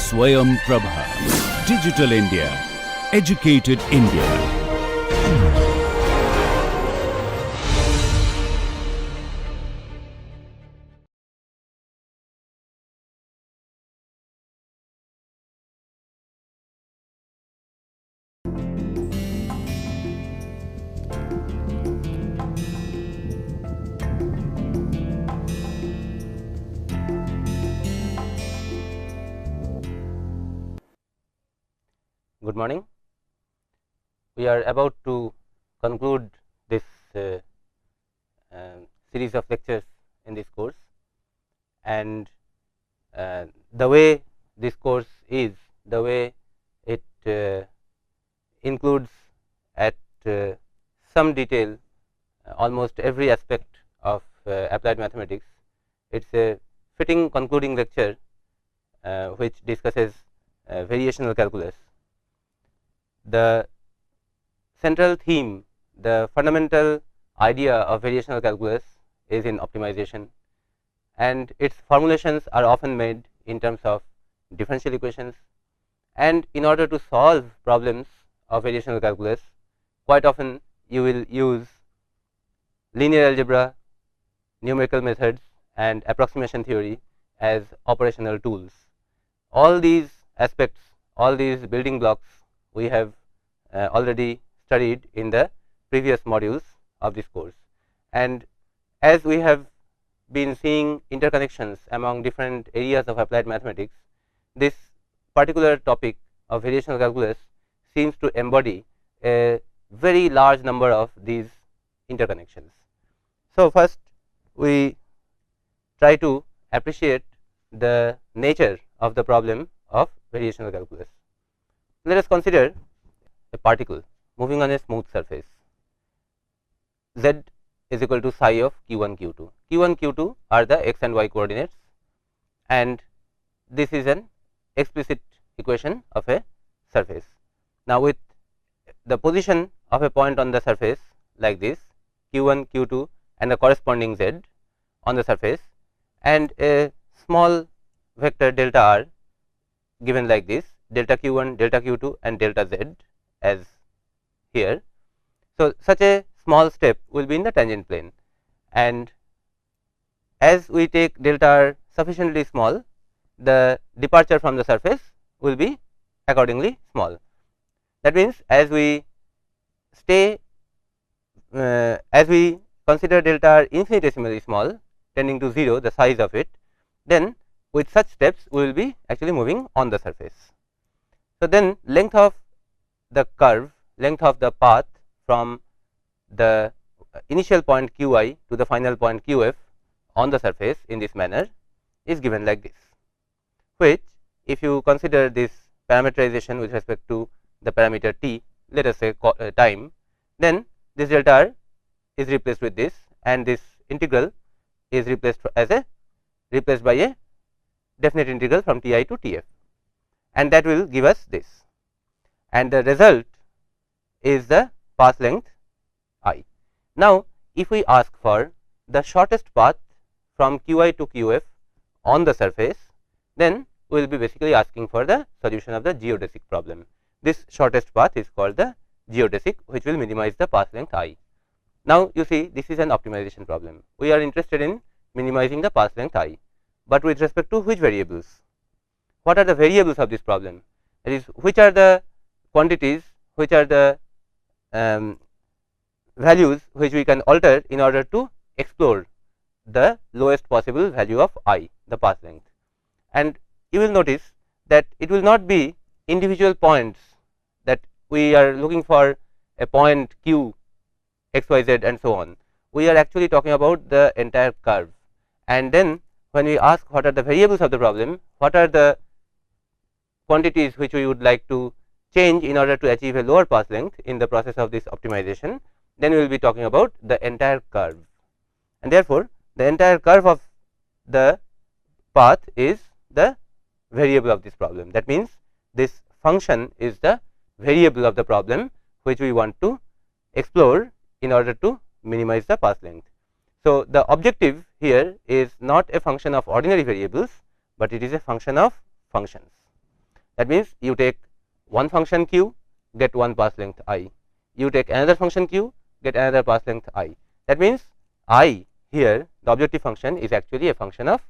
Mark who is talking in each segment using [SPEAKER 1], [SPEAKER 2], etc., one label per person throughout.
[SPEAKER 1] Swayam Prabha. Digital India. Educated India.
[SPEAKER 2] Good morning. We are about to conclude this series of lectures in this course, and the way this course is, the way it includes at some detail almost every aspect of applied mathematics. It is a fitting concluding lecture which discusses variational calculus. The central theme, the fundamental idea of variational calculus is in optimization, and its formulations are often made in terms of differential equations. And in order to solve problems of variational calculus, quite often you will use linear algebra, numerical methods, and approximation theory as operational tools. All these aspects, all these building blocks we have already studied in the previous modules of this course. And as we have been seeing interconnections among different areas of applied mathematics, this particular topic of variational calculus seems to embody a very large number of these interconnections. So, first we try to appreciate the nature of the problem of variational calculus. Let us consider a particle moving on a smooth surface. Z is equal to psi of q1 q2. q1 q2 are the x and y coordinates, and this is an explicit equation of a surface. Now, with the position of a point on the surface like this, q1 q2 and the corresponding z on the surface, and a small vector delta r given like this, delta q1, delta q2 and delta z as here. So, such a small step will be in the tangent plane, and as we take delta r sufficiently small, the departure from the surface will be accordingly small. That means, as we stay as we consider delta r infinitesimally small, tending to 0, the size of it, then with such steps we will be actually moving on the surface. So, then length of the curve, length of the path from the initial point qi to the final point qf on the surface in this manner is given like this, which if you consider this parameterization with respect to the parameter t, let us say time, then this delta r is replaced with this, and this integral is replaced by a definite integral from ti to tf, and that will give us this, and the result is the path length I. Now, if we ask for the shortest path from qi to qf on the surface, then we will be basically asking for the solution of the geodesic problem. This shortest path is called the geodesic, which will minimize the path length I. Now, you see, this is an optimization problem. We are interested in minimizing the path length I, but with respect to which variables? What are the variables of this problem? That is, which are the quantities, which are the values which we can alter in order to explore the lowest possible value of I, the path length. And you will notice that it will not be individual points, that we are looking for a point q, x, y, z and so on. We are actually talking about the entire curve, and then when we ask what are the variables of the problem, what are the quantities which we would like to change in order to achieve a lower path length in the process of this optimization, then we will be talking about the entire curve, and therefore, the entire curve of the path is the variable of this problem. That means, this function is the variable of the problem which we want to explore in order to minimize the path length. So, the objective here is not a function of ordinary variables, but it is a function of functions. That means you take one function q, get one path length I. You take another function q, get another path length I. That means I here, the objective function, is actually a function of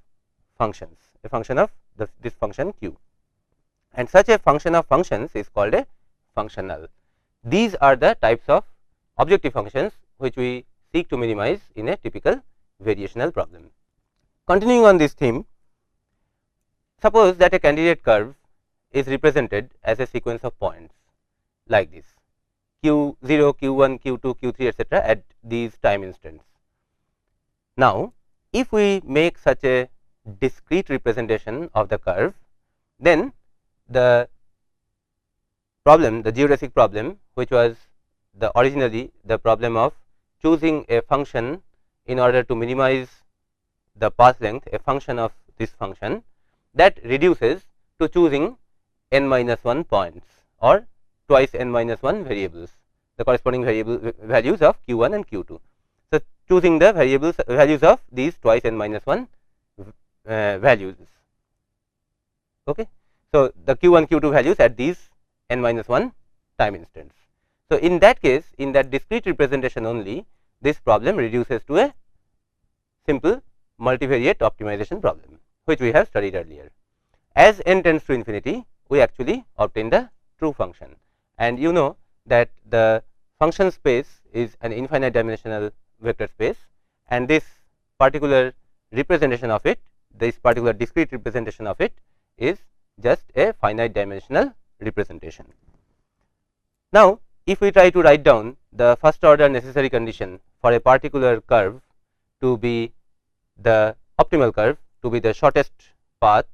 [SPEAKER 2] functions, a function of this function q, and such a function of functions is called a functional. These are the types of objective functions which we seek to minimize in a typical variational problem. Continuing on this theme, suppose that a candidate curve is represented as a sequence of points like this, q0, q1, q2, q3, etc. at these time instants. Now, if we make such a discrete representation of the curve, then the problem, the geodesic problem, which was originally the problem of choosing a function in order to minimize the path length, a function of this function, that reduces to choosing n minus 1 points or twice n minus 1 variables, the corresponding values of q1 and q2. So, choosing the values of these twice n minus 1 values. Okay. So, the q1, q2 values at these n minus 1 time instants. So, in that case, in that discrete representation only, this problem reduces to a simple multivariate optimization problem, which we have studied earlier. As n tends to infinity, we actually obtain the true function, and you know that the function space is an infinite dimensional vector space, and this particular representation of it, this particular discrete representation of it, is just a finite dimensional representation. Now, if we try to write down the first order necessary condition for a particular curve to be the optimal curve, to be the shortest path,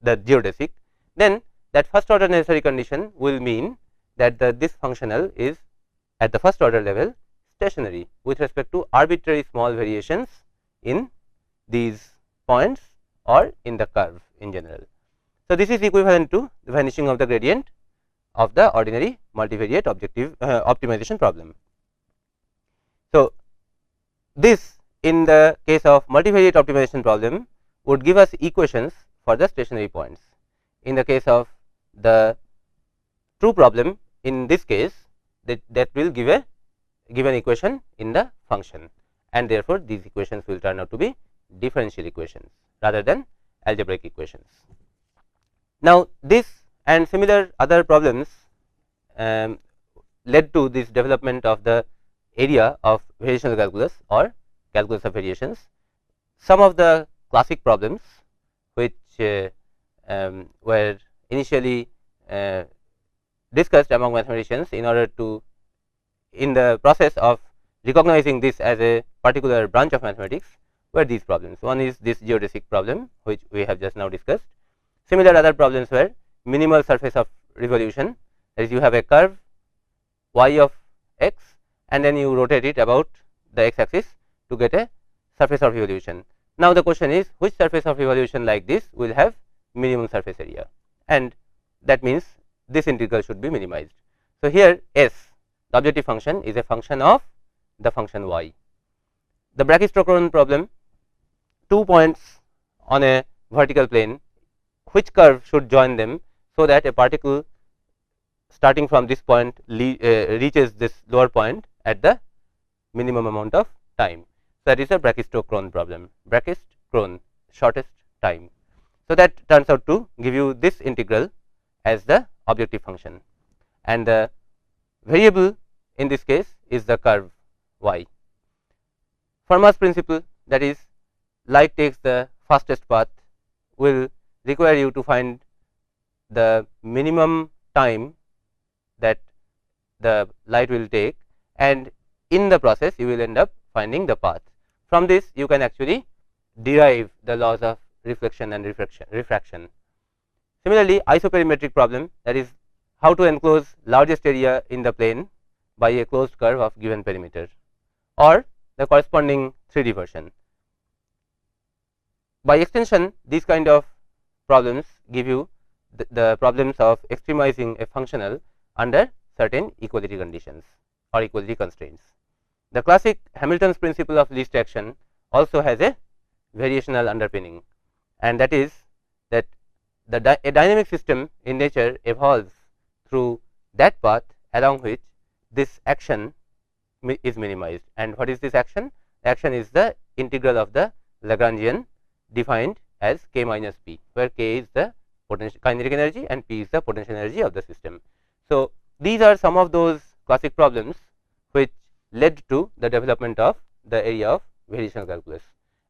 [SPEAKER 2] the geodesic, then that first order necessary condition will mean that this functional is at the first order level stationary with respect to arbitrary small variations in these points or in the curve in general. So, this is equivalent to the vanishing of the gradient of the ordinary multivariate optimization problem. So, this in the case of multivariate optimization problem would give us equations for the stationary points. In the case of the true problem, in this case, that will give an equation in the function, and therefore, these equations will turn out to be differential equations rather than algebraic equations. Now, this and similar other problems led to this development of the area of variational calculus or calculus of variations. Some of the classic problems which were initially discussed among mathematicians in order to, in the process of recognizing this as a particular branch of mathematics, were these problems. One is this geodesic problem, which we have just now discussed. Similar other problems were minimal surface of revolution, that is, you have a curve y of x and then you rotate it about the x axis to get a surface of revolution. Now, the question is, which surface of revolution like this will have minimum surface area, and that means this integral should be minimized. So, here S, the objective function, is a function of the function y. The Brachistochrone problem, 2 points on a vertical plane, which curve should join them so that a particle starting from this point reaches this lower point at the minimum amount of time. So, that is a Brachistochrone problem, Brachistochrone, shortest time. So, that turns out to give you this integral as the objective function, and the variable in this case is the curve y. Fermat's principle, that is, light takes the fastest path, will require you to find the minimum time that the light will take, and in the process you will end up finding the path. From this you can actually derive the laws of reflection and refraction. Similarly, isoperimetric problem, that is, how to enclose largest area in the plane by a closed curve of given perimeter, or the corresponding 3D version. By extension, these kind of problems give you the problems of extremizing a functional under certain equality conditions or equality constraints. The classic Hamilton's principle of least action also has a variational underpinning, and that is that a dynamic system in nature evolves through that path along which this action is minimized. And what is this action? Action is the integral of the Lagrangian defined as k minus p, where k is the potential kinetic energy and p is the potential energy of the system. So, these are some of those classic problems which led to the development of the area of variational calculus.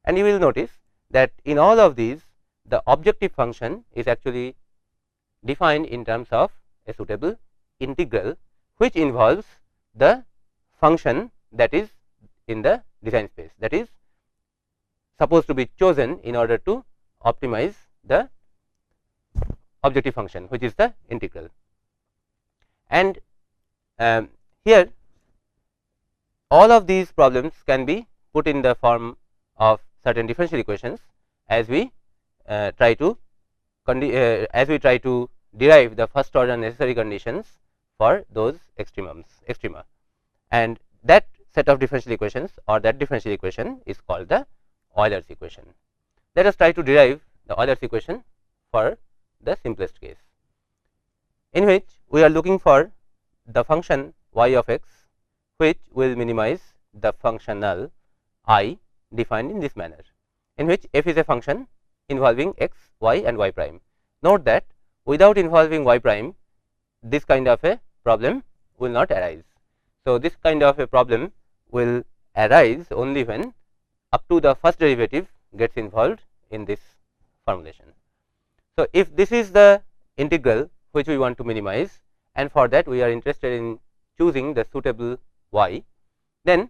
[SPEAKER 2] And you will notice that in all of these, the objective function is actually defined in terms of a suitable integral, which involves the function that is in the design space, that is supposed to be chosen in order to optimize the objective function, which is the integral. And here all of these problems can be put in the form of certain differential equations as we try to derive the first order necessary conditions for those extrema, and that set of differential equations or that differential equation is called the Euler's equation. Let us try to derive the Euler's equation for the simplest case, in which we are looking for the function y of x, which will minimize the functional I defined in this manner, in which f is a function involving x, y and y prime. Note that without involving y prime, this kind of a problem will not arise. So, this kind of a problem will arise only when up to the first derivative gets involved in this formulation. So, if this is the integral which we want to minimize, and for that we are interested in choosing the suitable y, then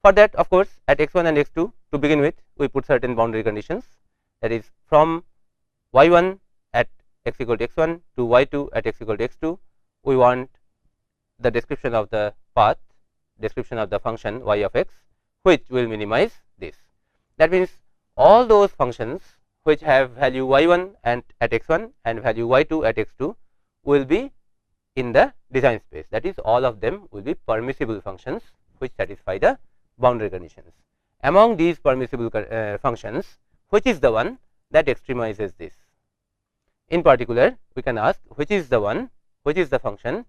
[SPEAKER 2] for that, of course, at x1 and x2 to begin with, we put certain boundary conditions, that is from y1 at x equal to x1 to y2 at x equal to x2, we want the description of the path, description of the function y of x, which will minimize this. That means all those functions which have value y1 and at x1 and value y2 at x2 will be in the design space, that is all of them will be permissible functions which satisfy the boundary conditions. Among these permissible functions, which is the one that extremizes this? In particular, we can ask which is the function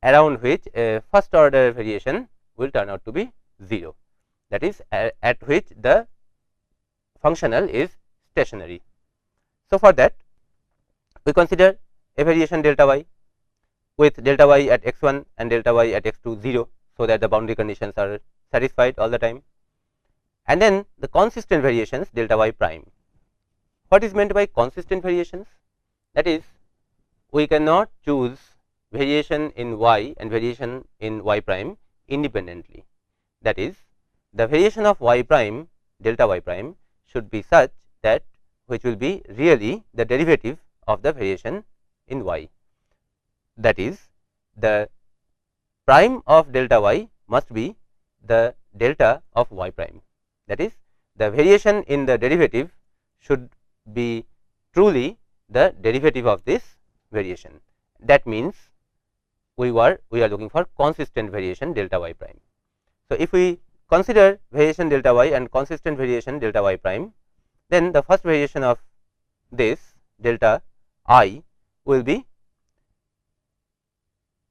[SPEAKER 2] around which a first order variation will turn out to be 0, that is at which the functional is stationary. So, for that we consider a variation delta y with delta y at x1 and delta y at x2 0, so that the boundary conditions are satisfied all the time, and then the consistent variations delta y prime. What is meant by consistent variations? That is, we cannot choose variation in y and variation in y prime independently. That is, the variation of y prime delta y prime should be such that which will be really the derivative of the variation in y. That is, the prime of delta y must be the delta of y prime. That is, the variation in the derivative should be truly the derivative of this variation. That means we are looking for consistent variation delta y prime. So, if we consider variation delta y and consistent variation delta y prime, then the first variation of this delta I will be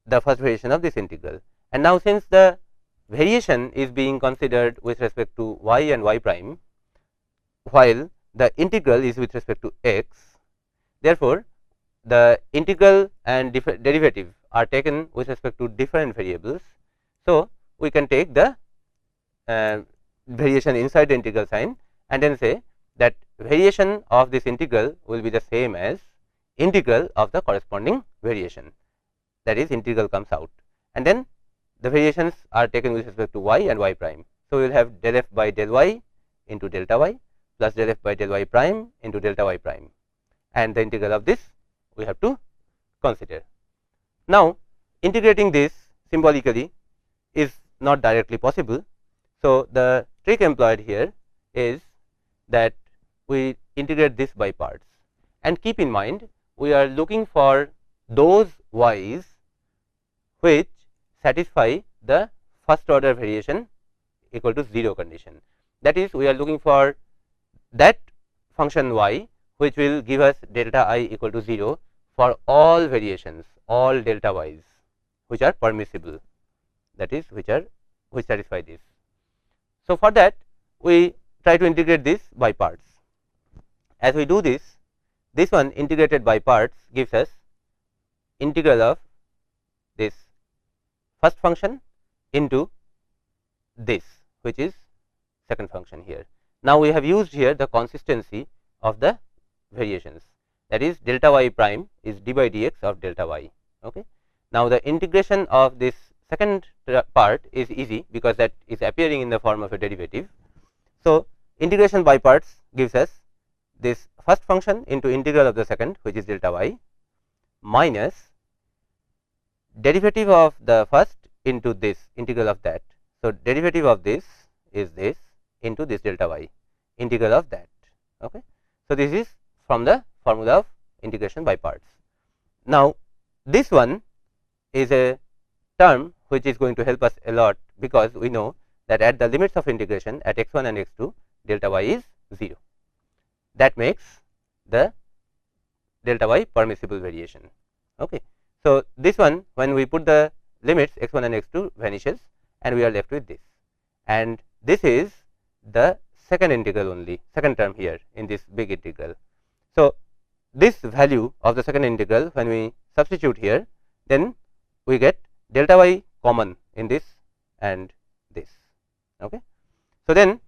[SPEAKER 2] the first variation of this integral. And now, since the variation is being considered with respect to y and y prime, while the integral is with respect to x, therefore, the integral and derivative are taken with respect to different variables. So, we can take the variation inside the integral sign and then say that variation of this integral will be the same as integral of the corresponding variation, that is integral comes out, and then the variations are taken with respect to y and y prime. So, we will have del f by del y into delta y plus del f by del y prime into delta y prime, and the integral of this we have to consider. Now, integrating this symbolically is not directly possible. So, the trick employed here is that we integrate this by parts, and keep in mind we are looking for those y's which satisfy the first order variation equal to 0 condition. That is, we are looking for that function y which will give us delta I equal to 0 for all variations, all delta y's which are permissible, that is which satisfy this. So, for that we try to integrate this by parts. As we do this, this one integrated by parts gives us integral of this first function into this, which is second function here. Now, we have used here the consistency of the variations, that is delta y prime is d by dx of delta y. Okay. Now, the integration of this second part is easy because that is appearing in the form of a derivative. So, integration by parts gives us this first function into integral of the second, which is delta y, minus derivative of the first into this integral of that. So, derivative of this is this into this delta y, integral of that. Okay. So, this is from the formula of integration by parts. Now, this one is a term which is going to help us a lot, because we know that at the limits of integration at x1 and x2 delta y is 0. That makes the delta y permissible variation. Okay. So, this one when we put the limits x1 and x2 vanishes and we are left with this, and this is the second integral only, second term here in this big integral. So, this value of the second integral when we substitute here, then we get delta y common in this and this. Okay. So, then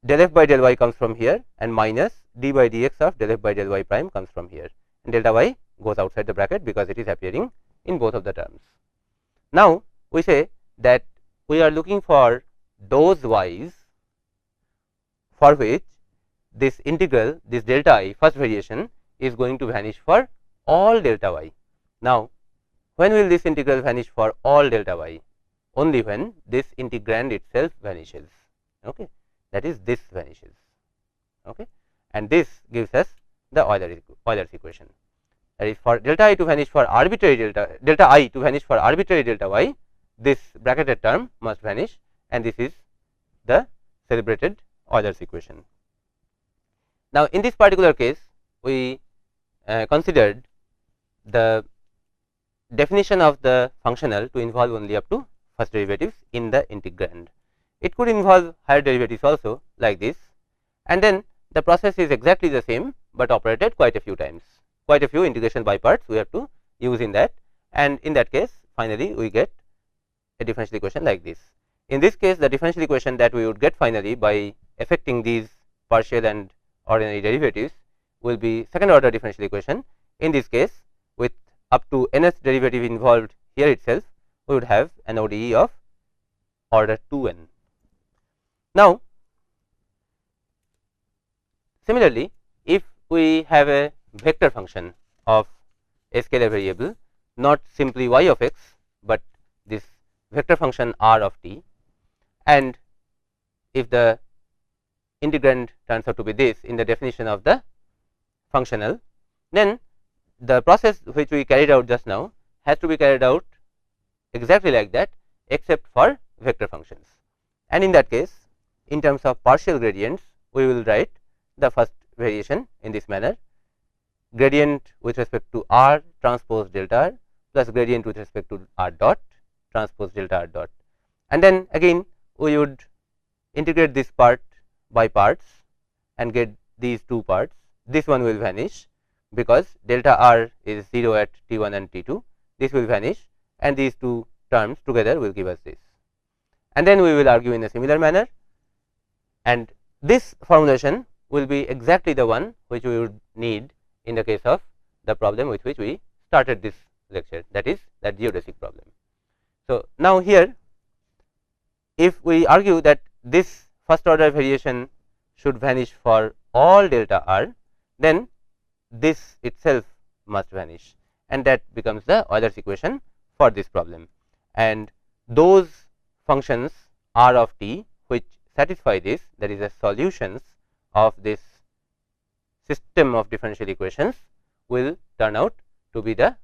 [SPEAKER 2] del f by del y comes from here and minus d by dx of del f by del y prime comes from here, and delta y goes outside the bracket because it is appearing in both of the terms. Now, we say that we are looking for those y's for which this integral, this delta I first variation is going to vanish for all delta y. Now, when will this integral vanish for all delta y? Only when this integrand itself vanishes. Okay. That is, this vanishes. Okay. And this gives us the Euler's equation. That is, for delta I to vanish for arbitrary delta I to vanish for arbitrary delta y, this bracketed term must vanish, and this is the celebrated Euler's equation. Now, in this particular case, we considered the definition of the functional to involve only up to first derivatives in the integrand. It could involve higher derivatives also, like this, and then the process is exactly the same, but operated quite a few times. Quite a few integration by parts we have to use in that, and in that case finally we get a differential equation like this. In this case, the differential equation that we would get finally by affecting these partial and ordinary derivatives will be second order differential equation. In this case, with up to nth derivative involved here itself, we would have an ODE of order 2n. Now, similarly, if we have a vector function of a scalar variable, not simply y of x, but this vector function r of t, and if the integrand turns out to be this in the definition of the functional, then the process which we carried out just now has to be carried out exactly like that, except for vector functions. And in that case, in terms of partial gradients, we will write the first variation in this manner: gradient with respect to r transpose delta r plus gradient with respect to r dot transpose delta r dot, and then again we would integrate this part by parts and get these two parts. This one will vanish because delta r is 0 at t1 and t2. This will vanish, and these two terms together will give us this, and then we will argue in a similar manner, and this formulation will be exactly the one which we would need in the case of the problem with which we started this lecture, that is that geodesic problem. So, now here if we argue that this first order variation should vanish for all delta r, then this itself must vanish, and that becomes the Euler's equation for this problem. And those functions r of t which satisfy this, that is the solutions of this system of differential equations, will turn out to be the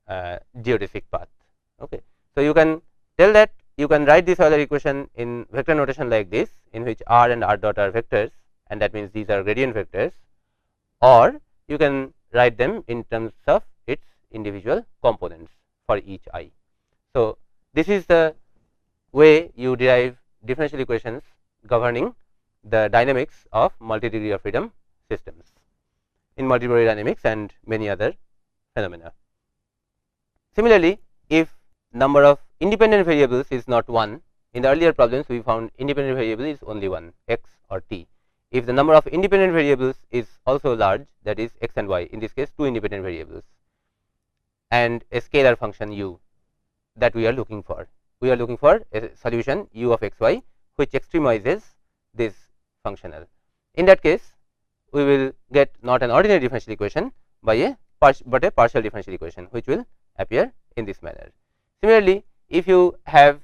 [SPEAKER 2] geodesic path. Okay. So, you can tell that you can write this Euler equation in vector notation like this, in which r and r dot are vectors, and that means these are gradient vectors, or you can write them in terms of its individual components for each I. So, this is the way you derive differential equations governing the dynamics of multi-degree of freedom systems in multivariate dynamics and many other phenomena. Similarly, if number of independent variables is not 1, in the earlier problems we found independent variable is only one, x or t. If the number of independent variables is also large, that is x and y, in this case 2 independent variables, and a scalar function u that we are looking for. We are looking for a solution u of x y which extremizes this functional. In that case, we will get not an ordinary differential equation by a partial differential equation which will appear in this manner. Similarly, if you have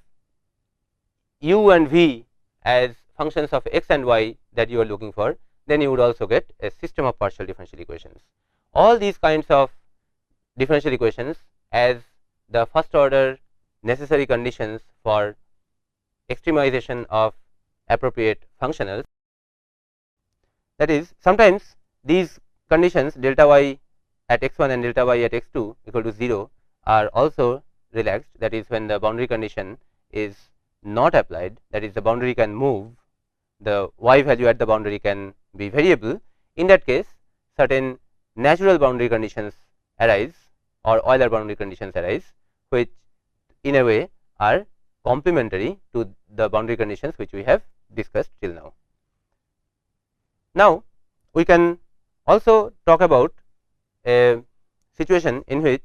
[SPEAKER 2] u and v as functions of x and y that you are looking for, then you would also get a system of partial differential equations. All these kinds of differential equations as the first order necessary conditions for extremization of appropriate functionals. That is, sometimes these conditions delta y at x1 and delta y at x2 equal to 0 are also relaxed, that is when the boundary condition is not applied, that is the boundary can move, the y value at the boundary can be variable. In that case, certain natural boundary conditions arise or Euler boundary conditions arise, which in a way are complementary to the boundary conditions which we have discussed till now. Now, we can also talk about a situation in which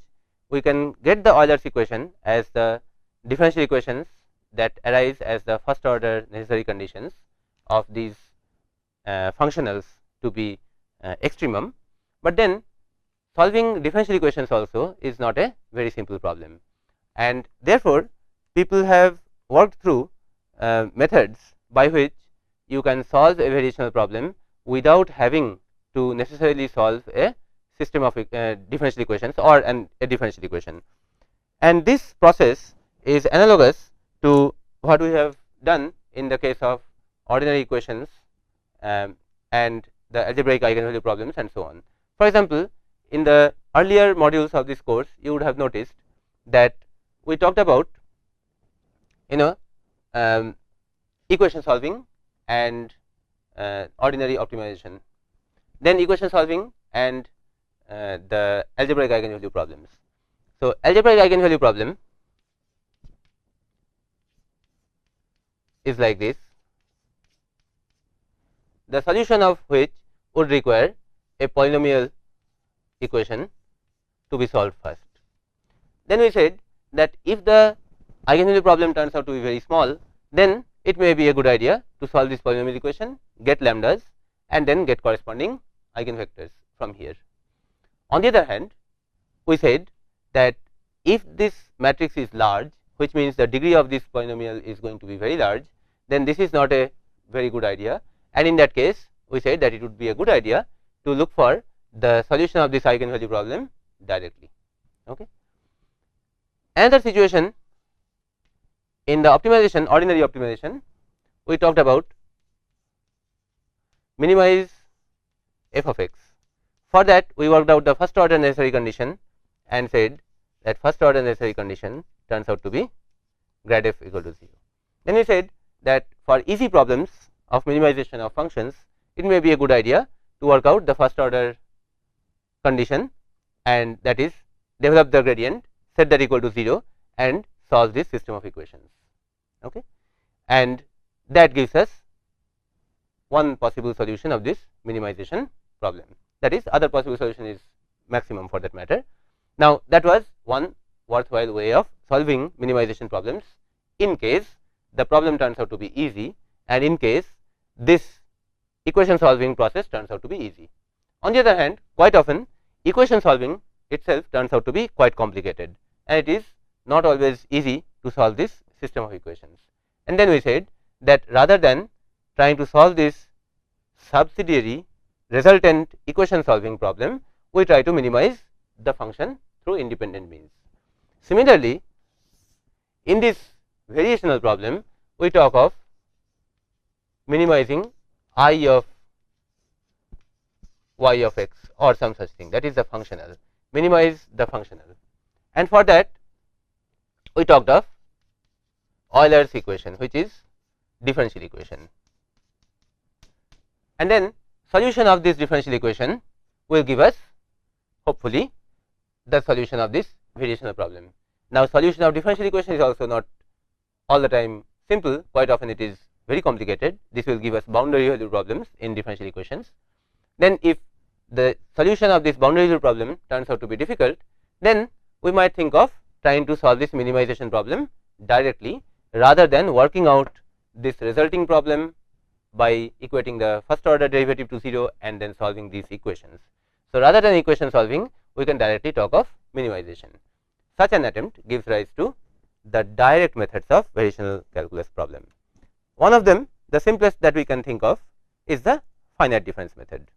[SPEAKER 2] we can get the Euler's equation as the differential equations that arise as the first order necessary conditions of these functionals to be extremum, but then solving differential equations also is not a very simple problem, and therefore, people have worked through methods by which you can solve a variational problem without having to necessarily solve a system of differential equations or a differential equation. And this process is analogous to what we have done in the case of ordinary equations and the algebraic eigenvalue problems and so on. For example, in the earlier modules of this course, you would have noticed that we talked about equation solving and ordinary optimization, then equation solving and the algebraic eigenvalue problems. So, algebraic eigenvalue problem is like this, the solution of which would require a polynomial equation to be solved first. Then we said that if the eigenvalue problem turns out to be very small, then it may be a good idea to solve this polynomial equation, get lambdas and then get corresponding eigenvectors from here. On the other hand, we said that if this matrix is large, which means the degree of this polynomial is going to be very large, then this is not a very good idea, and in that case we said that it would be a good idea to look for the solution of this eigenvalue problem directly. Okay. Another situation in the optimization, ordinary optimization, we talked about minimize f of x. For that, we worked out the first order necessary condition and said that first order necessary condition turns out to be grad f equal to 0. Then we said that for easy problems of minimization of functions, it may be a good idea to work out the first order condition, and that is develop the gradient, set that equal to 0 and solve this system of equations. Okay. And that gives us one possible solution of this minimization problem, that is other possible solution is maximum for that matter. Now, that was one worthwhile way of solving minimization problems in case the problem turns out to be easy and in case this equation solving process turns out to be easy. On the other hand, quite often equation solving itself turns out to be quite complicated and it is not always easy to solve this system of equations. And then we said that rather than trying to solve this subsidiary resultant equation solving problem, we try to minimize the function through independent means. Similarly, in this variational problem, we talk of minimizing I of y of x or some such thing, that is the functional, minimize the functional. And for that we talked of Euler's equation, which is differential equation, and then solution of this differential equation will give us hopefully the solution of this variational problem. Now, solution of differential equation is also not all the time simple, quite often it is very complicated. This will give us boundary value problems in differential equations. Then if the solution of this boundary value problem turns out to be difficult, then we might think of trying to solve this minimization problem directly rather than working out this resulting problem by equating the first order derivative to 0 and then solving these equations. So, rather than equation solving, we can directly talk of minimization. Such an attempt gives rise to the direct methods of variational calculus problem. One of them, the simplest that we can think of, is the finite difference method.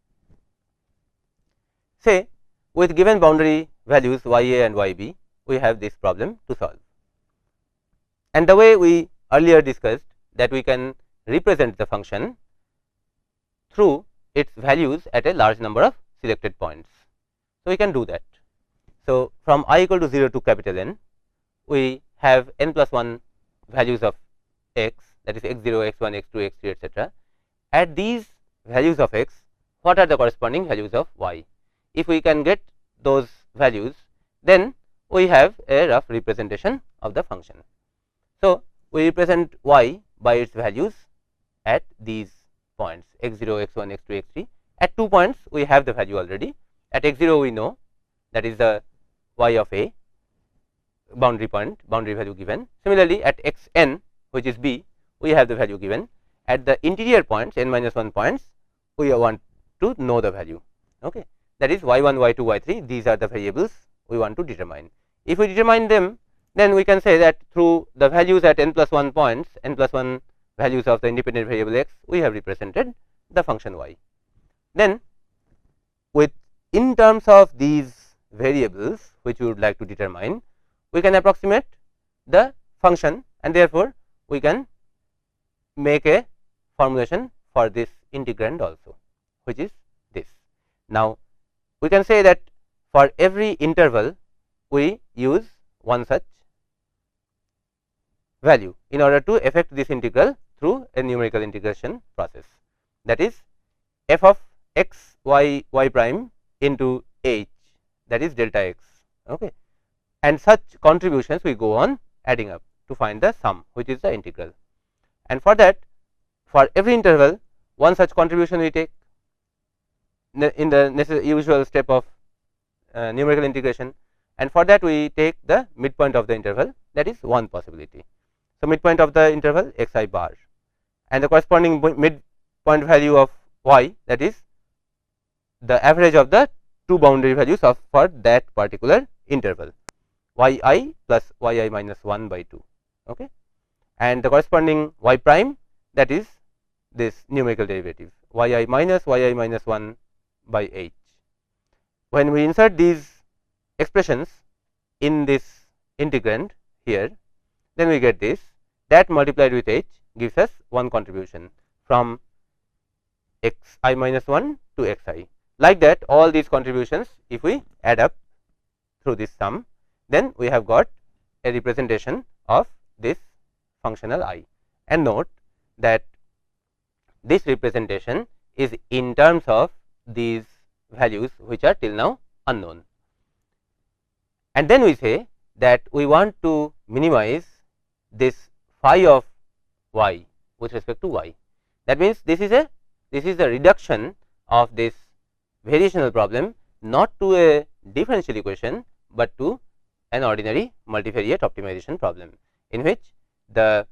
[SPEAKER 2] Say, with given boundary values y a and y b, we have this problem to solve. And the way we earlier discussed, that we can represent the function through its values at a large number of selected points. So, we can do that. So, from I equal to 0 to capital N, we have n plus 1 values of x, that is x 0, x 1, x 2, x 3, etc. At these values of x, what are the corresponding values of y? If we can get those values, then we have a rough representation of the function. So, we represent y by its values at these points x 0, x 1, x 2, x 3. At 2 points we have the value already. At x 0 we know that is the y of a boundary point, boundary value given. Similarly, at x n, which is b, we have the value given. At the interior points n minus 1 points, we want to know the value. Okay. That is y 1, y 2, y 3, these are the variables we want to determine. If we determine them, then we can say that through the values at n plus 1 points, n plus 1 values of the independent variable x, we have represented the function y. Then with in terms of these variables which we would like to determine, we can approximate the function, and therefore we can make a formulation for this integrand also, which is this. Now, we can say that for every interval we use one such value in order to effect this integral through a numerical integration process, that is f of x y y prime into h, that is delta x. Okay. And such contributions we go on adding up to find the sum, which is the integral. And for that, for every interval one such contribution we take in the usual step of numerical integration, and for that we take the midpoint of the interval, that is one possibility. So, midpoint of the interval x I bar, and the corresponding midpoint value of y, that is the average of the two boundary values of for that particular interval, y I plus y I minus 1 by 2. Okay. And the corresponding y prime, that is this numerical derivative y I minus 1 by h. When we insert these expressions in this integrand here, then we get this, that multiplied with h gives us one contribution from x I minus 1 to x I. Like that, all these contributions, if we add up through this sum, then we have got a representation of this functional I. And note that this representation is in terms of these values which are till now unknown. And then we say that we want to minimize this phi of y with respect to y. That means this is a reduction of this variational problem not to a differential equation, but to an ordinary multivariate optimization problem, in which the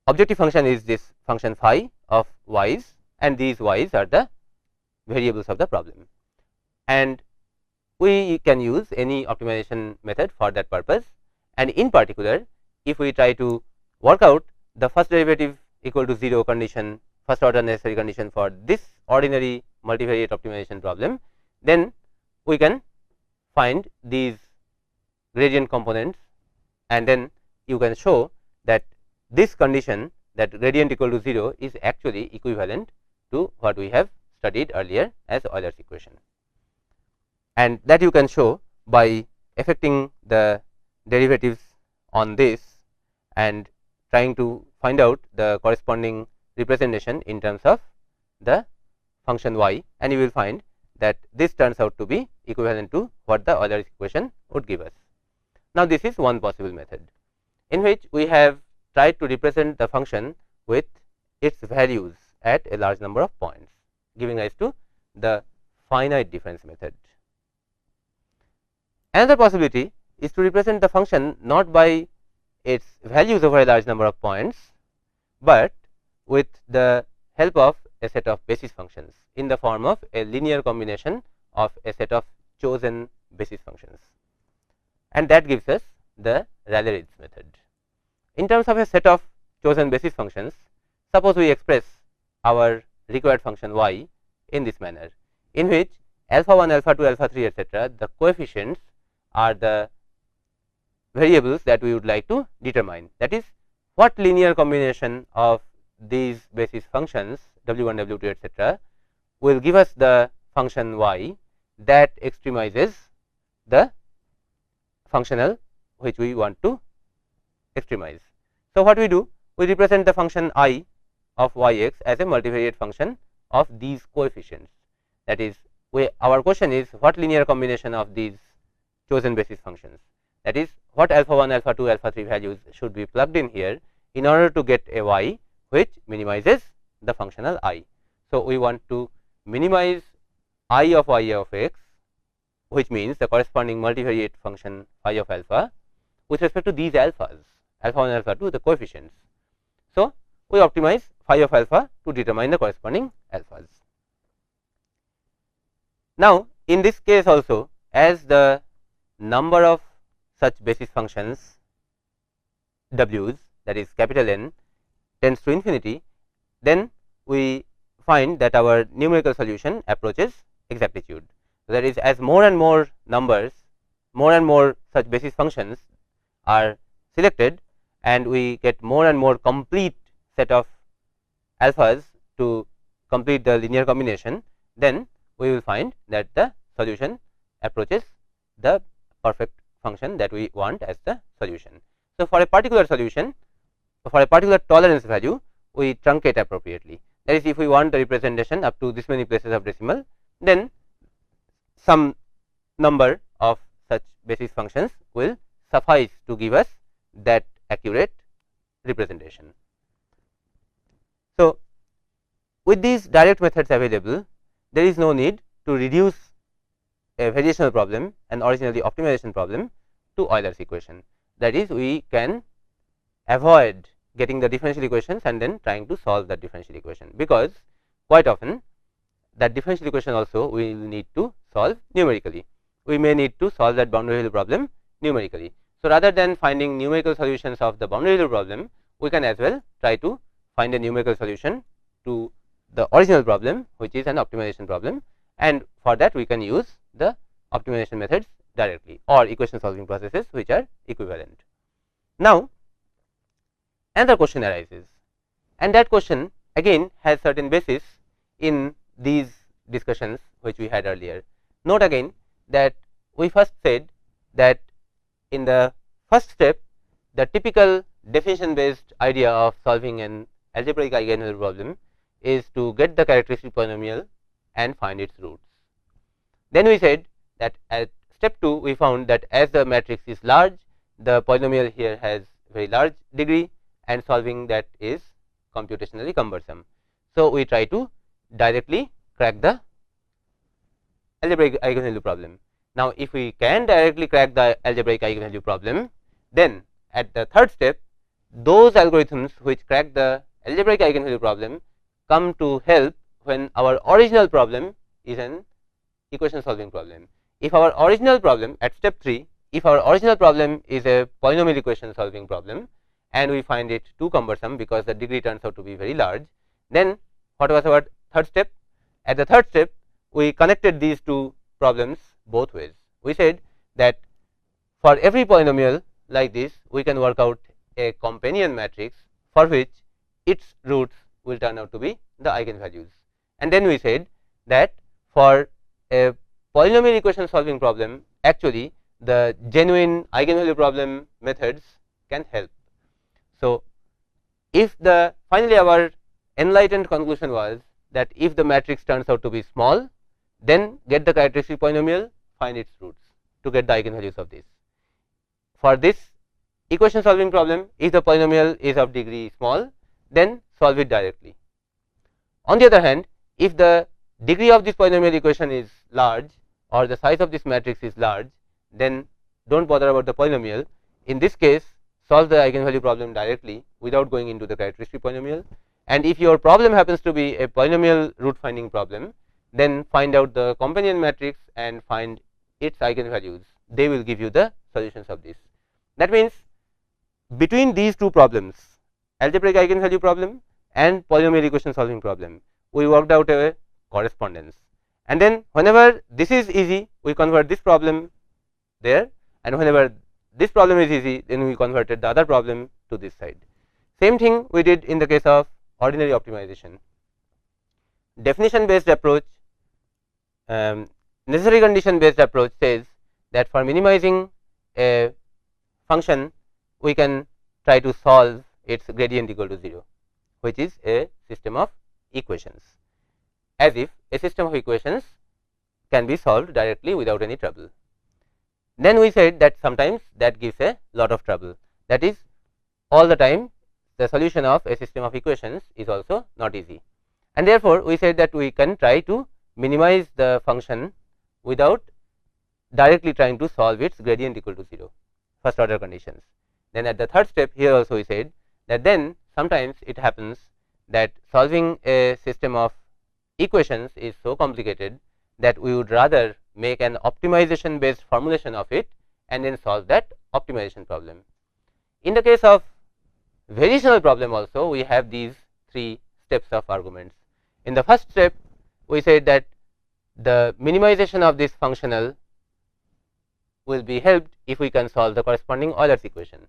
[SPEAKER 2] objective function is this function phi of y's, and these y's are the variables of the problem. And we can use any optimization method for that purpose, and in particular, if we try to work out the first derivative equal to 0 condition, first order necessary condition for this ordinary multivariate optimization problem, then we can find these gradient components, and then you can show that this condition, that gradient equal to 0, is actually equivalent to what we have studied earlier as Euler's equation, and that you can show by effecting the derivatives on this and trying to find out the corresponding representation in terms of the function y, and you will find that this turns out to be equivalent to what the Euler's equation would give us. Now, this is one possible method in which we have tried to represent the function with its values at a large number of points, giving rise to the finite difference method. Another possibility is to represent the function not by its values over a large number of points, but with the help of a set of basis functions in the form of a linear combination of a set of chosen basis functions, and that gives us the Rayleigh-Ritz method. In terms of a set of chosen basis functions, suppose we express our required function y in this manner, in which alpha 1, alpha 2, alpha 3, etc., the coefficients are the variables that we would like to determine. That is, what linear combination of these basis functions w1, w2, etc., will give us the function y that extremizes the functional which we want to extremize. So, what we do? We represent the function I of yx as a multivariate function of these coefficients. That is, our question is what linear combination of these chosen basis functions, that is, what alpha 1, alpha 2, alpha 3 values should be plugged in here in order to get a y which minimizes the functional I. So, we want to minimize I of y of x, which means the corresponding multivariate function phi of alpha with respect to these alphas, alpha 1, alpha 2, the coefficients. So, we optimize phi of alpha to determine the corresponding alphas. Now, in this case also, as the number of such basis functions w's, that is capital N, tends to infinity, then we find that our numerical solution approaches exactitude. So, that is, as more and more numbers, more and more such basis functions are selected and we get more and more complete set of alphas to complete the linear combination, then we will find that the solution approaches the perfect function that we want as the solution. So, for a particular solution, for a particular tolerance value, we truncate appropriately. That is, if we want the representation up to this many places of decimal, then some number of such basis functions will suffice to give us that accurate representation. So, with these direct methods available, there is no need to reduce a variational problem, an originally optimization problem, to Euler's equation. That is, we can avoid getting the differential equations and then trying to solve that differential equation, because quite often that differential equation also we will need to solve numerically. We may need to solve that boundary value problem numerically. So, rather than finding numerical solutions of the boundary value problem, we can as well try to find a numerical solution to the original problem, which is an optimization problem, and for that we can use the optimization methods directly or equation solving processes which are equivalent. Now, another question arises, and that question again has certain basis in these discussions which we had earlier. Note again that we first said that in the first step, the typical definition based idea of solving an algebraic eigenvalue problem is to get the characteristic polynomial and find its roots. Then we said that at step 2 we found that as the matrix is large, the polynomial here has very large degree and solving that is computationally cumbersome. So, we try to directly crack the algebraic eigenvalue problem. Now, if we can directly crack the algebraic eigenvalue problem, then at the third step, those algorithms which crack the algebraic eigenvalue problem come to help when our original problem is an equation solving problem. If our original problem at step 3, if our original problem is a polynomial equation solving problem and we find it too cumbersome because the degree turns out to be very large, then what was our third step? At the third step, we connected these two problems both ways. We said that for every polynomial like this, we can work out a companion matrix for which its roots will turn out to be the eigenvalues. And then we said that for a polynomial equation solving problem, actually the genuine eigenvalue problem methods can help. So, if the finally our enlightened conclusion was that if the matrix turns out to be small, then get the characteristic polynomial, find its roots to get the eigenvalues of this. For this equation solving problem, if the polynomial is of degree small, then solve it directly. On the other hand, if the degree of this polynomial equation is large or the size of this matrix is large, then do not bother about the polynomial. In this case, solve the eigenvalue problem directly without going into the characteristic polynomial. And if your problem happens to be a polynomial root finding problem, then find out the companion matrix and find its eigenvalues. They will give you the solutions of this. That means, between these two problems, algebraic eigenvalue problem and polynomial equation solving problem, we worked out a correspondence. And then whenever this is easy, we convert this problem there, and whenever this problem is easy, then we converted the other problem to this side. Same thing we did in the case of ordinary optimization. Definition based approach, necessary condition based approach says that for minimizing a function, we can try to solve its gradient equal to 0, which is a system of equations, as if a system of equations can be solved directly without any trouble. Then we said that sometimes that gives a lot of trouble, that is, all the time the solution of a system of equations is also not easy, and therefore we said that we can try to minimize the function without directly trying to solve its gradient equal to 0, first order conditions. Then at the third step, here also we said that then sometimes it happens that solving a system of equations is so complicated that we would rather make an optimization based formulation of it and then solve that optimization problem. In the case of variational problem also, we have these three steps of arguments. In the first step, we said that the minimization of this functional will be helped if we can solve the corresponding Euler's equation.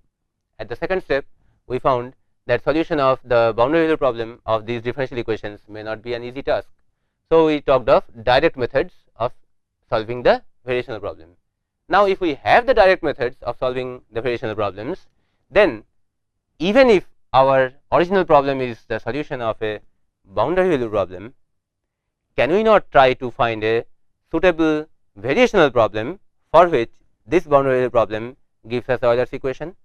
[SPEAKER 2] At the second step, we found that solution of the boundary value problem of these differential equations may not be an easy task. So, we talked of direct methods of solving the variational problem. Now, if we have the direct methods of solving the variational problems, then even if our original problem is the solution of a boundary value problem, can we not try to find a suitable variational problem for which this boundary value problem gives us the Euler's equation?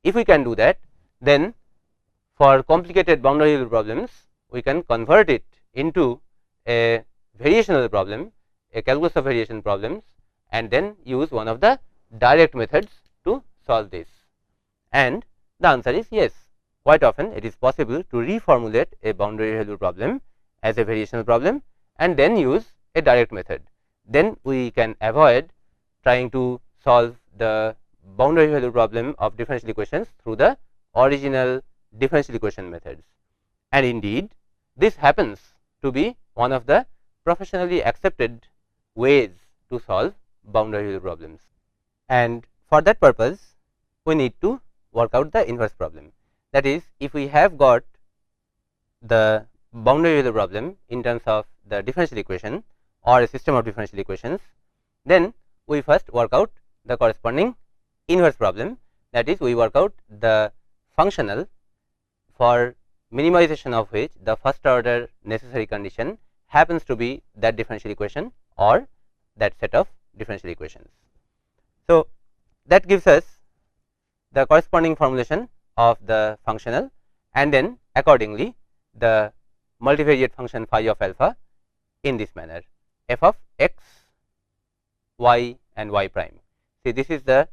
[SPEAKER 2] If we can do that, then for complicated boundary value problems, we can convert it into a variational problem, a calculus of variation problems, and then use one of the direct methods to solve this. And the answer is yes. Quite often it is possible to reformulate a boundary value problem as a variational problem and then use a direct method. Then we can avoid trying to solve the boundary value problem of differential equations through the original differential equation methods. And indeed, this happens to be one of the professionally accepted ways to solve boundary value problems. And for that purpose, we need to work out the inverse problem. That is, if we have got the boundary value problem in terms of the differential equation or a system of differential equations, then we first work out the corresponding inverse problem. That is, we work out the functional for minimization of which the first order necessary condition happens to be that differential equation or that set of differential equations. So, that gives us the corresponding formulation of the functional, and then accordingly the multivariate function phi of alpha in this manner, f of x, y and y prime. See, this is the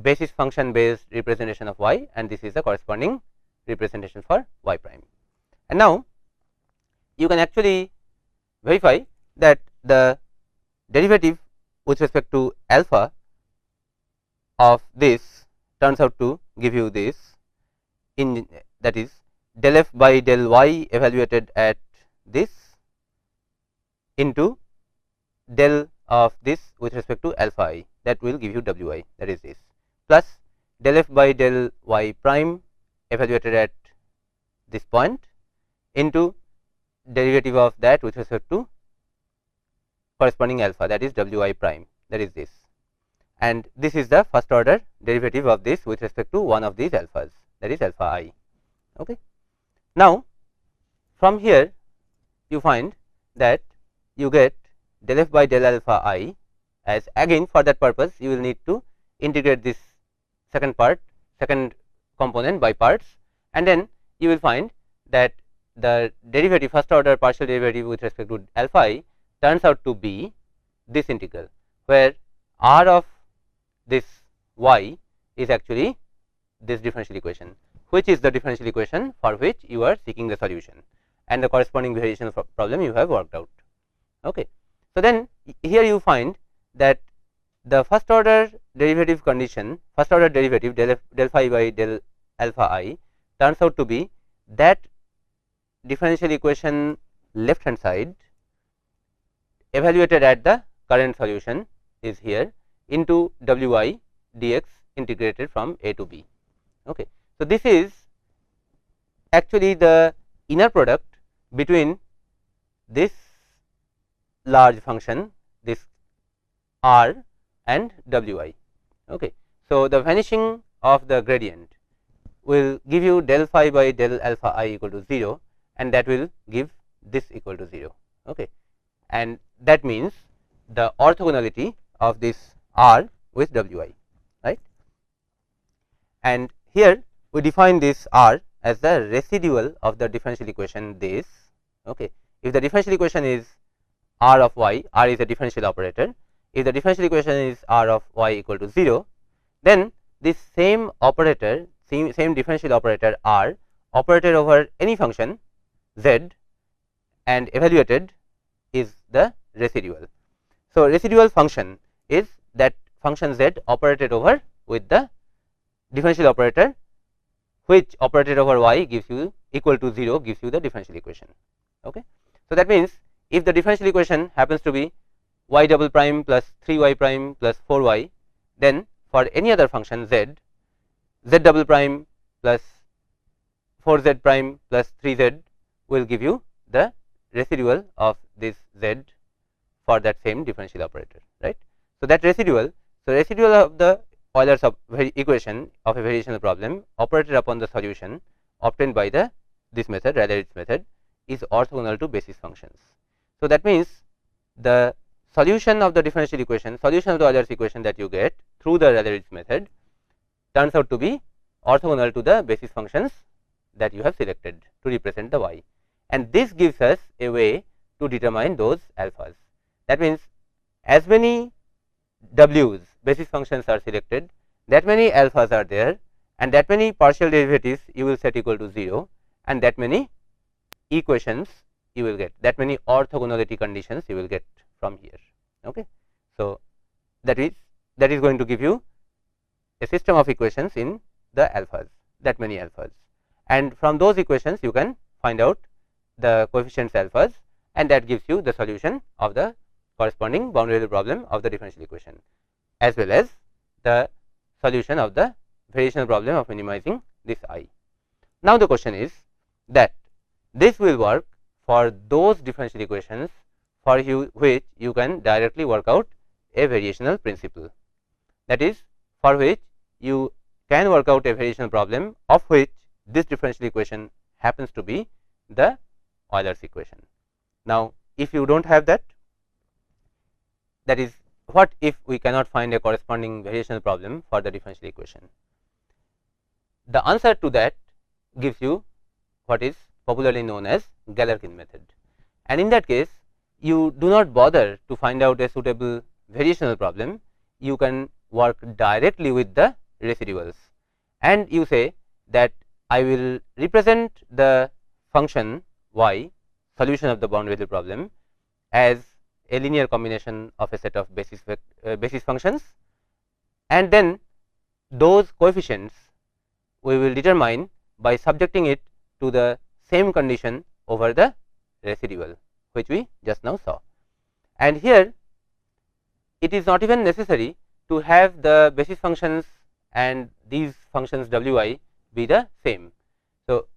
[SPEAKER 2] basis function based representation of y, and this is the corresponding representation for y prime. And now you can actually verify that the derivative with respect to alpha of this turns out to give you this, in that is del f by del y evaluated at this into del of this with respect to alpha I, that will give you w I, that is this, plus del f by del y prime evaluated at this point into derivative of that with respect to corresponding alpha, that is wi prime, that is this, and this is the first order derivative of this with respect to one of these alphas, that is alpha I. Okay. Now, from here you find that you get del f by del alpha I, as again for that purpose you will need to integrate this second component by parts, and then you will find that the derivative, first order partial derivative with respect to alpha I turns out to be this integral, where r of this y is actually this differential equation, which is the differential equation for which you are seeking the solution, and the corresponding variation problem you have worked out. Okay. So, then here you find that the first order derivative condition, first order derivative del phi by del alpha I turns out to be that differential equation left hand side evaluated at the current solution is here into wi dx integrated from a to b. Okay. So, this is actually the inner product between this large function, this r, and wi. Okay. So, the vanishing of the gradient will give you del phi by del alpha I equal to 0, and that will give this equal to 0. Okay. And that means the orthogonality of this r with wi, right. And here we define this r as the residual of the differential equation this. Okay. If the differential equation is r of y, r is a differential operator. If the differential equation is r of y equal to 0, then this same operator, same differential operator r operated over any function z and evaluated is the residual. So, residual function is that function z operated over with the differential operator, which operated over y gives you equal to 0, gives you the differential equation. Okay. So, that means if the differential equation happens to be y double prime plus 3y prime plus 4y, then for any other function z, z double prime plus 4z prime plus 3z will give you the residual of this z for that same differential operator, right. So, that residual, so residual of the Euler's equation of a variational problem operated upon the solution obtained by this method, Rayleigh's method, is orthogonal to basis functions. So, that means the solution of the differential equation, solution of the Euler's equation that you get through the Rayleigh's method turns out to be orthogonal to the basis functions that you have selected to represent the y, and this gives us a way to determine those alphas. That means as many w's basis functions are selected, that many alphas are there, and that many partial derivatives you will set equal to 0, and that many equations you will get, that many orthogonality conditions you will get from here. Okay. So, that is going to give you a system of equations in the alphas, that many alphas, and from those equations you can find out the coefficients alphas, and that gives you the solution of the corresponding boundary value problem of the differential equation, as well as the solution of the variational problem of minimizing this I. Now, the question is that this will work for those differential equations for which you can directly work out a variational principle, that is, for which you can work out a variational problem of which this differential equation happens to be the Euler's equation. Now, if you do not have that, that is, what if we cannot find a corresponding variational problem for the differential equation? The answer to that gives you what is popularly known as Galerkin method, and in that case you do not bother to find out a suitable variational problem, you can work directly with the residuals, and you say that I will represent the function y, solution of the boundary value problem, as a linear combination of a set of basis functions, and then those coefficients we will determine by subjecting it to the same condition over the residual, which we just now saw. And here it is not even necessary to have the basis functions and these functions wi be the same. So,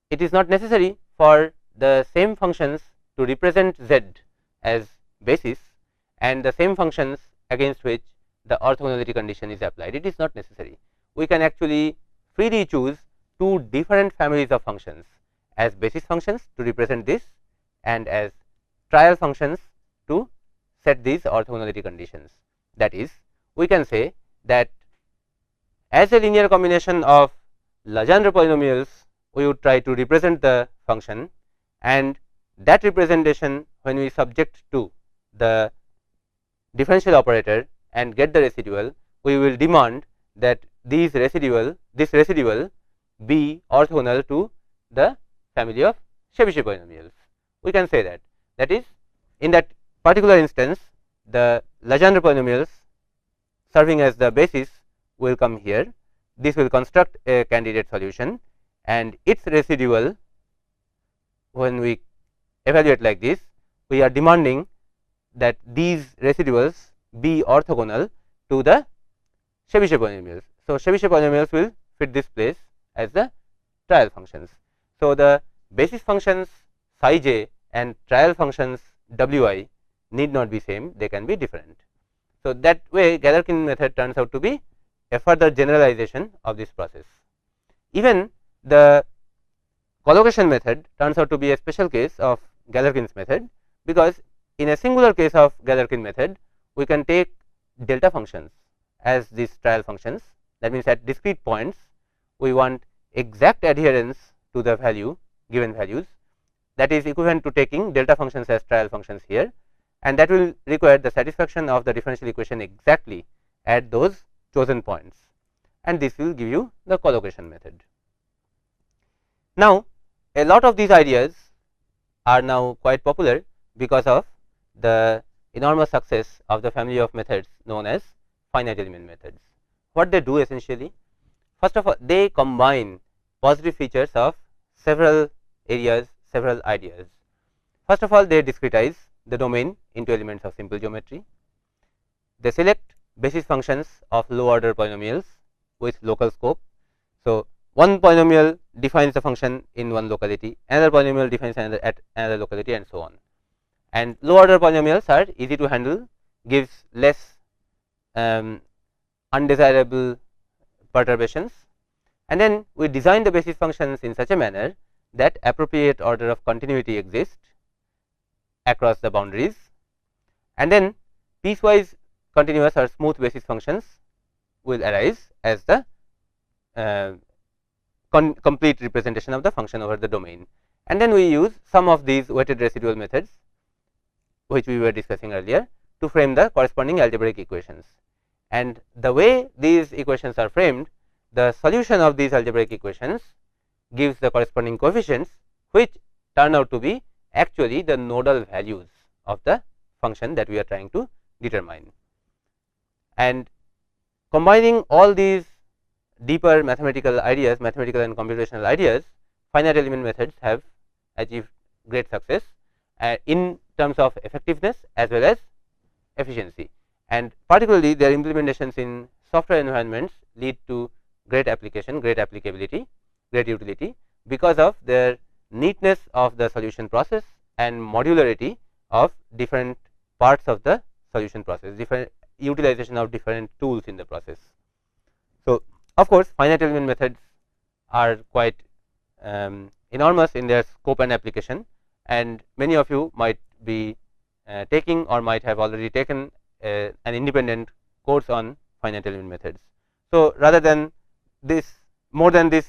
[SPEAKER 2] it is not necessary for the same functions to represent z as basis, and the same functions against which the orthogonality condition is applied. It is not necessary. We can actually freely choose two different families of functions as basis functions to represent this and as trial functions to set these orthogonality conditions. That is, we can say that as a linear combination of Legendre polynomials, we would try to represent the function, and that representation, when we subject to the differential operator and get the residual, we will demand that this residual be orthogonal to the family of Chebyshev polynomials. We can say that. That is, in that particular instance, the Legendre polynomials serving as the basis will come here. This will construct a candidate solution, and its residual, when we evaluate like this, we are demanding that these residuals be orthogonal to the Chebyshev polynomials. So, Chebyshev polynomials will fit this place as the trial functions. So, the basis functions psi j and trial functions wi need not be same, they can be different. So, that way Galerkin method turns out to be a further generalization of this process. Even the collocation method turns out to be a special case of Galerkin's method, because in a singular case of Galerkin method, we can take delta functions as these trial functions. That means, at discrete points we want exact adherence to the value given values, that is equivalent to taking delta functions as trial functions here, and that will require the satisfaction of the differential equation exactly at those chosen points, and this will give you the collocation method. Now, a lot of these ideas are now quite popular because of the enormous success of the family of methods known as finite element methods. What they do essentially? First of all, they combine positive features of several areas, several ideas. First of all, they discretize the domain into elements of simple geometry. They select basis functions of low order polynomials with local scope. So, one polynomial defines the function in one locality, another polynomial defines another at another locality, and so on. And low order polynomials are easy to handle, gives less undesirable perturbations, and then we design the basis functions in such a manner that appropriate order of continuity exists across the boundaries, and then piecewise continuous or smooth basis functions will arise as the complete representation of the function over the domain. And then we use some of these weighted residual methods, which we were discussing earlier, to frame the corresponding algebraic equations. And the way these equations are framed, the solution of these algebraic equations gives the corresponding coefficients, which turn out to be actually the nodal values of the function that we are trying to determine. And combining all these deeper mathematical ideas, mathematical and computational ideas, finite element methods have achieved great success in terms of effectiveness as well as efficiency, and particularly their implementations in software environments lead to great application, great applicability, great utility, because of their neatness of the solution process and modularity of different parts of the solution process, different utilization of different tools in the process. So, of course, finite element methods are quite enormous in their scope and application, and many of you might be taking or might have already taken an independent course on finite element methods. So, rather than this, more than this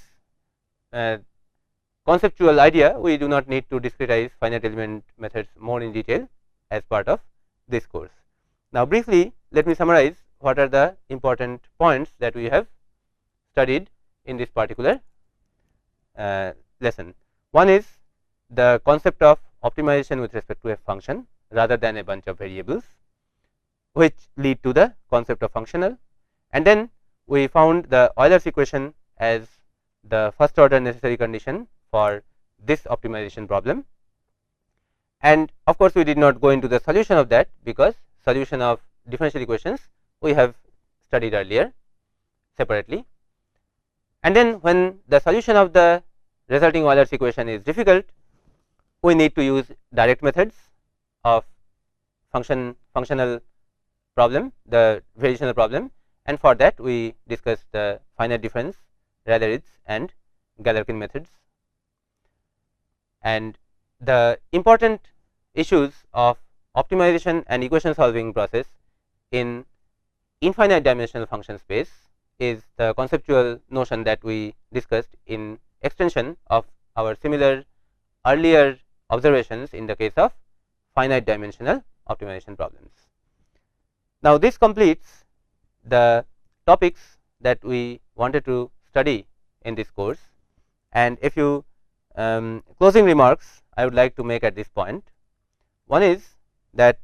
[SPEAKER 2] conceptual idea, we do not need to discretize finite element methods more in detail as part of this course. Now, briefly let me summarize what are the important points that we have studied in this particular lesson. One is the concept of optimization with respect to a function rather than a bunch of variables, which lead to the concept of functional, and then we found the Euler's equation as the first order necessary condition for this optimization problem. And of course, we did not go into the solution of that, because solution of differential equations we have studied earlier separately. And then when the solution of the resulting Euler's equation is difficult, we need to use direct methods of functional problem, the variational problem, and for that we discussed the finite difference, Radarid's and Galerkin methods. And the important issues of optimization and equation solving process in infinite dimensional function space is the conceptual notion that we discussed in extension of our similar earlier observations in the case of finite dimensional optimization problems. Now, this completes the topics that we wanted to study in this course, and a few closing remarks I would like to make at this point. One is that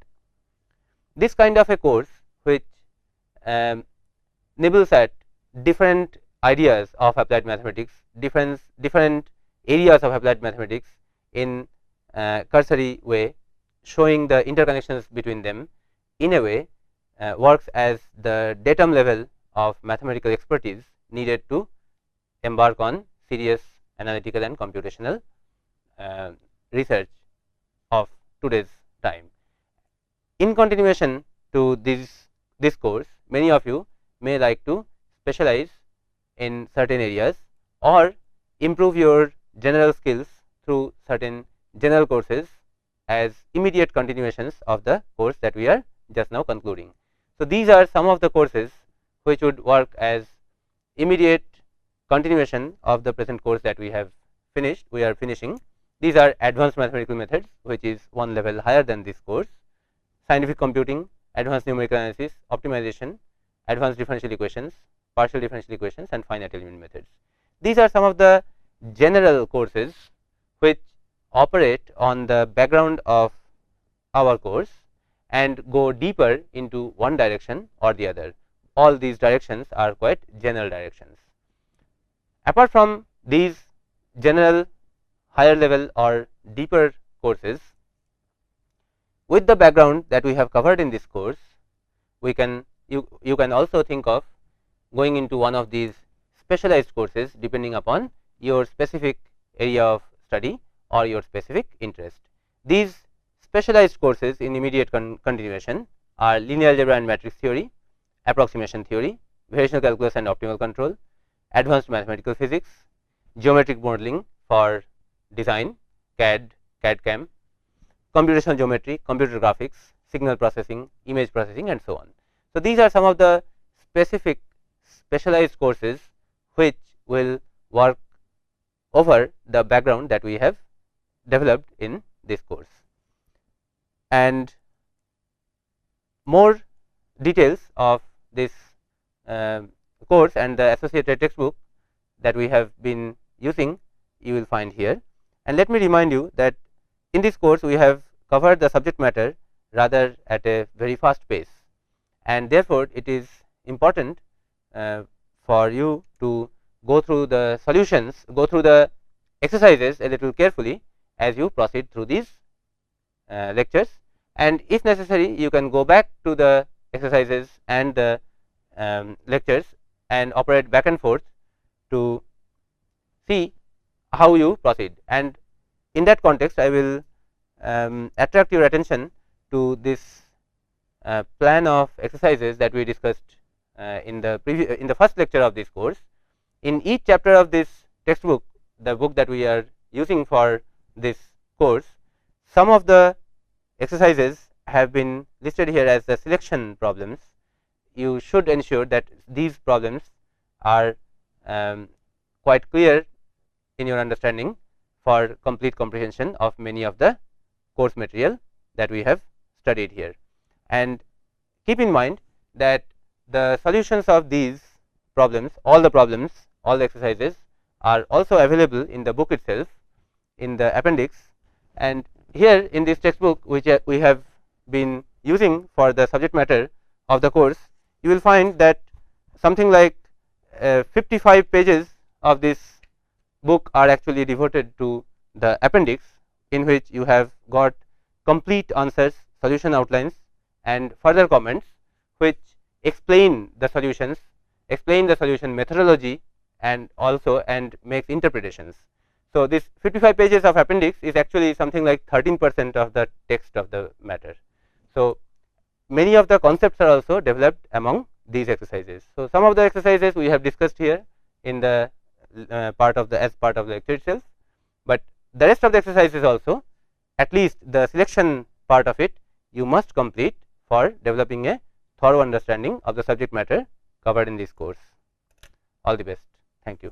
[SPEAKER 2] this kind of a course which nibbles at different ideas of applied mathematics, different areas of applied mathematics in cursory way, showing the interconnections between them, in a way works as the datum level of mathematical expertise needed to embark on serious analytical and computational research of today's time. In continuation to this course, many of you may like to specialize in certain areas or improve your general skills through certain general courses as immediate continuations of the course that we are just now concluding. So, these are some of the courses which would work as immediate continuation of the present course that we are finishing. These are advanced mathematical methods, which is one level higher than this course, scientific computing, advanced numerical analysis, optimization, advanced differential equations, partial differential equations, and finite element methods. These are some of the general courses which operate on the background of our course and go deeper into one direction or the other. All these directions are quite general directions. Apart from these general higher level or deeper courses, with the background that we have covered in this course, you can also think of going into one of these specialized courses depending upon your specific area of study or your specific interest. These specialized courses in immediate continuation are linear algebra and matrix theory, approximation theory, variational calculus and optimal control, advanced mathematical physics, geometric modeling for design, CAD, CAD/CAM, computational geometry, computer graphics, signal processing, image processing, and so on. So, these are some of the specific specialized courses which will work over the background that we have developed in this course. And more details of this course and the associated textbook that we have been using you will find here. And let me remind you that in this course we have covered the subject matter rather at a very fast pace, and therefore it is important for you to go through the solutions, go through the exercises a little carefully as you proceed through these lectures, and if necessary you can go back to the exercises and the lectures and operate back and forth to see how you proceed. And in that context I will attract your attention to this plan of exercises that we discussed in the first lecture of this course. In each chapter of this textbook, the book that we are using for this course, some of the exercises have been listed here as the selection problems. You should ensure that these problems are quite clear in your understanding for complete comprehension of many of the course material that we have studied here. And keep in mind that the solutions of these problems, all the exercises are also available in the book itself, in the appendix. And here in this textbook which we have been using for the subject matter of the course, you will find that something like 55 pages of this book are actually devoted to the appendix, in which you have got complete answers, solution outlines, and further comments which explain the solutions, explain the solution methodology, and also makes interpretations. So, this 55 pages of appendix is actually something like 13% of the text of the matter. So, many of the concepts are also developed among these exercises. So, some of the exercises we have discussed here in the part of the lecture itself, but the rest of the exercises also, at least the selection part of it, you must complete for developing a thorough understanding of the subject matter covered in this course. All the best. Thank you.